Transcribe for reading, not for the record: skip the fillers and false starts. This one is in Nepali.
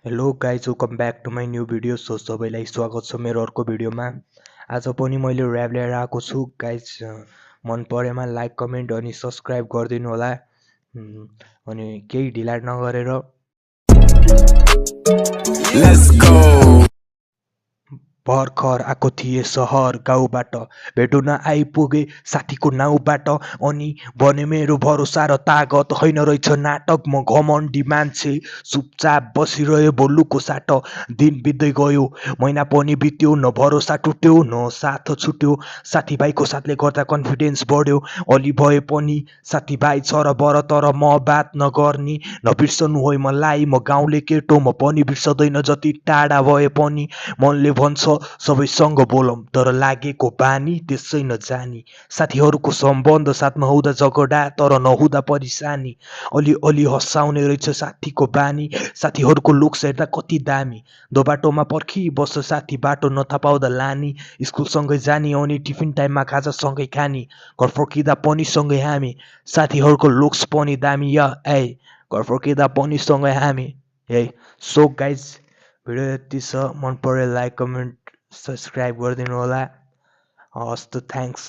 Hello guys, welcome back to my new video. So सबैलाई स्वागत छ मेरो अर्को भिडियोमा। आज पनि मैले ऱ्याप लिएर आएको छु गाइज। मन परेमा लाइक कमेन्ट अनि सब्सक्राइब गरिदिनु होला। अनि केही ढिला नगरेर Let's go. भर्खर आएको थिएँ सहर गाउँबाट, भेटुन आइपुगे साथीको नाउँबाट। अनि भने मेरो भरोसा र तागत होइन रहेछ नाटक, म घमण्डी मान्छे चुपचाप बसिरह्यो बोलुको साट। दिन बित्दै गयो, महिना पनि बित्यो, न भरोसा टुट्यो न साथ छुट्यो। साथीभाइको साथले गर्दा कन्फिडेन्स बढ्यो, अलि भए पनि साथीभाइ छ र बर, तर म बात नगर्ने नबिर्सनु हो मलाई। म गाउँले केटो, म पनि बिर्सदैन जति टाढा भए पनि। मनले भन्छ सबैसँग बोलौँ, तर लागेको बानी त्यसै नजानी। साथीहरूको सम्बन्ध साथमा हुँदा झगडा, तर नहुँदा परिसानी। अलि अलि हँसाउने रहेछ साथीको बानी, साथीहरूको लुक्स हेर्दा कति दामी। दो बाटोमा पर्खी बस्छ साथी, बाटो नथा पाउँदा लानी। स्कुलसँगै जाने अनि टिफिन टाइममा खाजा सँगै खाने, घर फर्किँदा पनि सँगै हामी। साथीहरूको लुक्स पनि दामी या ए, घर फर्किँदा पनि सँगै हामी। ए सो गाइज, भिडियो यति छ। मन पऱ्यो लाइक कमेन्ट सब्सक्राइब गरिदिनु होला। हस् त, थ्याङ्क्स।